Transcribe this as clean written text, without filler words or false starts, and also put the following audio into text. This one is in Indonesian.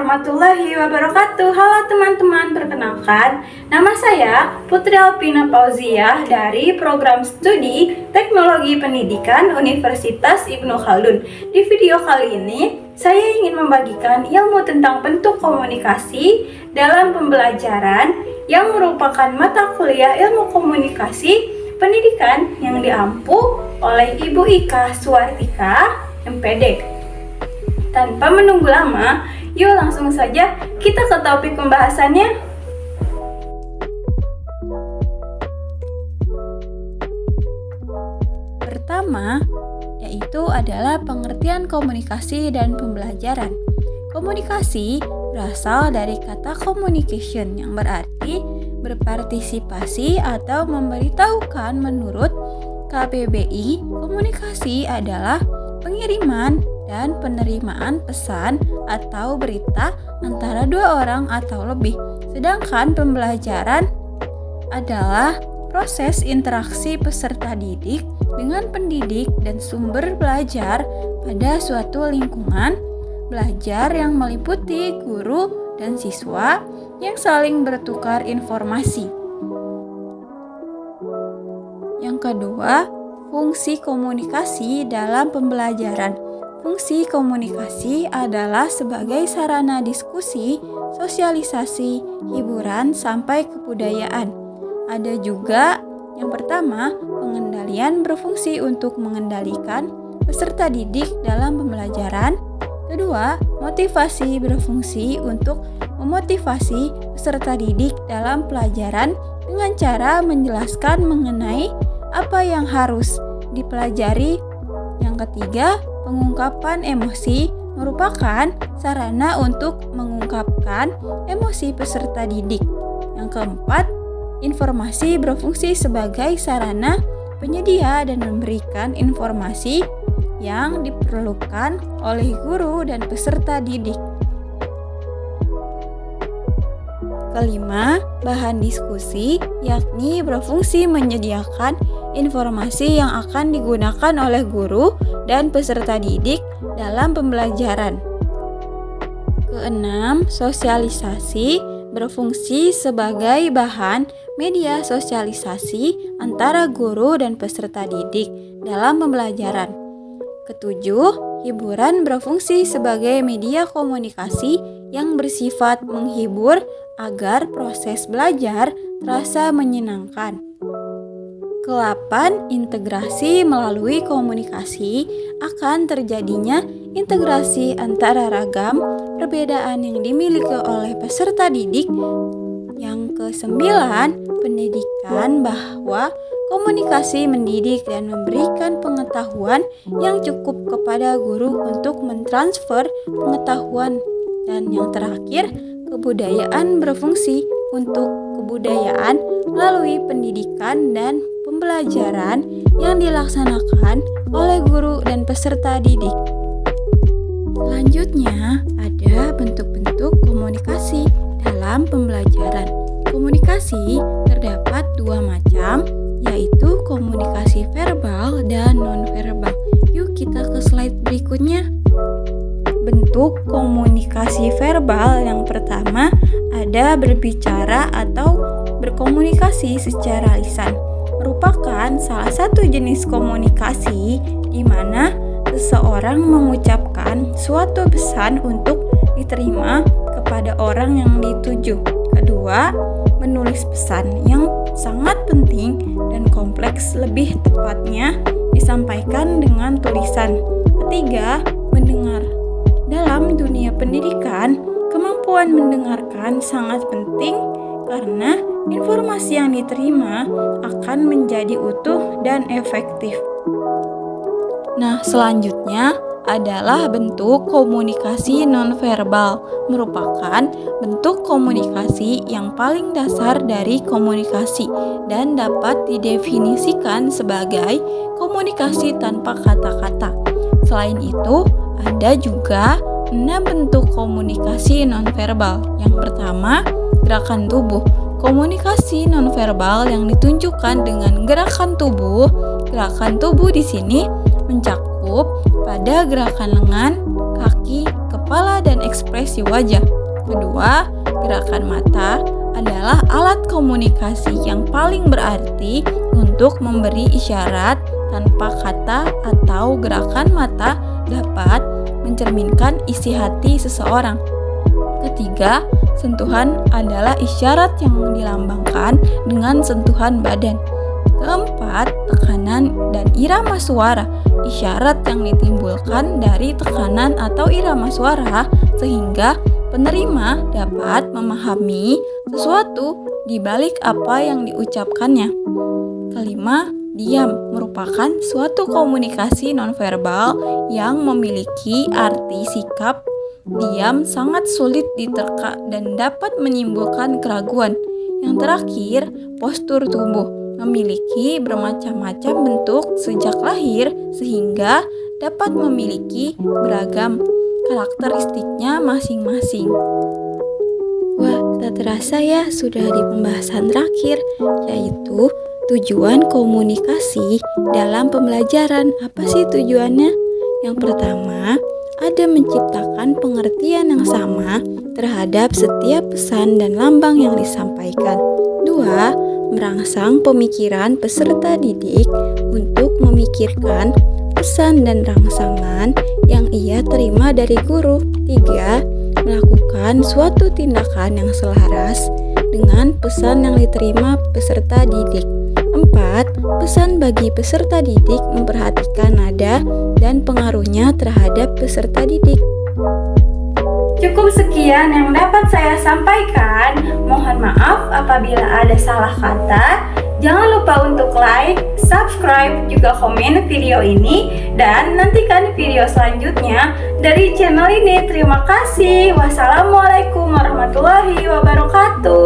warahmatullahi wabarakatuh. Halo teman-teman, perkenalkan nama saya Putri Alpina Pauziah dari Program Studi Teknologi Pendidikan Universitas Ibnu Khaldun. Di video kali ini, saya ingin membagikan ilmu tentang bentuk komunikasi dalam pembelajaran yang merupakan mata kuliah ilmu komunikasi pendidikan yang diampu oleh Ibu Ika Suartika, MPD. Tanpa menunggu lama, yuk langsung saja kita ke topik pembahasannya. Pertama, yaitu adalah pengertian komunikasi dan pembelajaran. Komunikasi berasal dari kata communication yang berarti berpartisipasi atau memberitahukan. Menurut KBBI, komunikasi adalah pengiriman dan penerimaan pesan atau berita antara dua orang atau lebih. Sedangkan pembelajaran adalah proses interaksi peserta didik dengan pendidik dan sumber belajar pada suatu lingkungan belajar yang meliputi guru dan siswa yang saling bertukar informasi. Yang kedua, fungsi komunikasi dalam pembelajaran. Fungsi komunikasi adalah sebagai sarana diskusi, sosialisasi, hiburan, sampai kebudayaan. Ada juga yang pertama, pengendalian berfungsi untuk mengendalikan peserta didik dalam pembelajaran. Kedua, motivasi berfungsi untuk memotivasi peserta didik dalam pelajaran dengan cara menjelaskan mengenai apa yang harus dipelajari. Yang ketiga, pengungkapan emosi merupakan sarana untuk mengungkapkan emosi peserta didik. Yang keempat, informasi berfungsi sebagai sarana penyedia dan memberikan informasi yang diperlukan oleh guru dan peserta didik. Kelima, bahan diskusi, yakni berfungsi menyediakan informasi yang akan digunakan oleh guru dan peserta didik dalam pembelajaran. Keenam, sosialisasi berfungsi sebagai bahan media sosialisasi antara guru dan peserta didik dalam pembelajaran. Ketujuh, hiburan berfungsi sebagai media komunikasi yang bersifat menghibur agar proses belajar terasa menyenangkan. Kelapan, integrasi melalui komunikasi akan terjadinya integrasi antara ragam perbedaan yang dimiliki oleh peserta didik. Yang kesembilan, pendidikan bahwa komunikasi mendidik dan memberikan pengetahuan yang cukup kepada guru untuk mentransfer pengetahuan. Dan yang terakhir, kebudayaan berfungsi untuk kebudayaan melalui pendidikan dan pembelajaran yang dilaksanakan oleh guru dan peserta didik. Selanjutnya, ada bentuk-bentuk komunikasi dalam pembelajaran. Komunikasi terdapat dua macam, yaitu komunikasi verbal dan non-verbal. Yuk kita ke slide berikutnya. Bentuk komunikasi verbal yang pertama ada berbicara atau berkomunikasi secara lisan. Merupakan salah satu jenis komunikasi di mana seseorang mengucapkan suatu pesan untuk diterima kepada orang yang dituju. Kedua, menulis pesan yang sangat penting dan kompleks, lebih tepatnya disampaikan dengan tulisan. Ketiga, mendengar. Dalam dunia pendidikan, kemampuan mendengarkan sangat penting karena informasi yang diterima akan menjadi utuh dan efektif. Nah, selanjutnya adalah bentuk komunikasi nonverbal. Merupakan bentuk komunikasi yang paling dasar dari komunikasi dan dapat didefinisikan sebagai komunikasi tanpa kata-kata. Selain itu, ada juga 6 bentuk komunikasi nonverbal. Yang pertama, gerakan tubuh. Komunikasi nonverbal yang ditunjukkan dengan gerakan tubuh. Gerakan tubuh di sini mencakup pada gerakan lengan, kaki, kepala dan ekspresi wajah. Kedua, gerakan mata adalah alat komunikasi yang paling berarti untuk memberi isyarat tanpa kata atau gerakan mata dapat mencerminkan isi hati seseorang. Ketiga, sentuhan adalah isyarat yang dilambangkan dengan sentuhan badan. Keempat, tekanan dan irama suara, isyarat yang ditimbulkan dari tekanan atau irama suara sehingga penerima dapat memahami sesuatu di balik apa yang diucapkannya. Kelima, diam merupakan suatu komunikasi nonverbal yang memiliki arti sikap. Diam sangat sulit diterka dan dapat menimbulkan keraguan. Yang terakhir, postur tubuh memiliki bermacam-macam bentuk sejak lahir sehingga dapat memiliki beragam karakteristiknya masing-masing. Wah, tak terasa ya sudah di pembahasan terakhir, yaitu tujuan komunikasi dalam pembelajaran. Apa sih tujuannya? Yang pertama, ada menciptakan pengertian yang sama terhadap setiap pesan dan lambang yang disampaikan. Dua, merangsang pemikiran peserta didik untuk memikirkan pesan dan rangsangan yang ia terima dari guru. Tiga, melakukan suatu tindakan yang selaras dengan pesan yang diterima peserta didik. Empat, pesan bagi peserta didik memperhatikan nada dan pengaruhnya terhadap peserta didik. Cukup sekian yang dapat saya sampaikan. Mohon maaf apabila ada salah kata. Jangan lupa untuk like, subscribe, juga komen video ini, dan nantikan video selanjutnya dari channel ini. Terima kasih. Wassalamualaikum warahmatullahi wabarakatuh.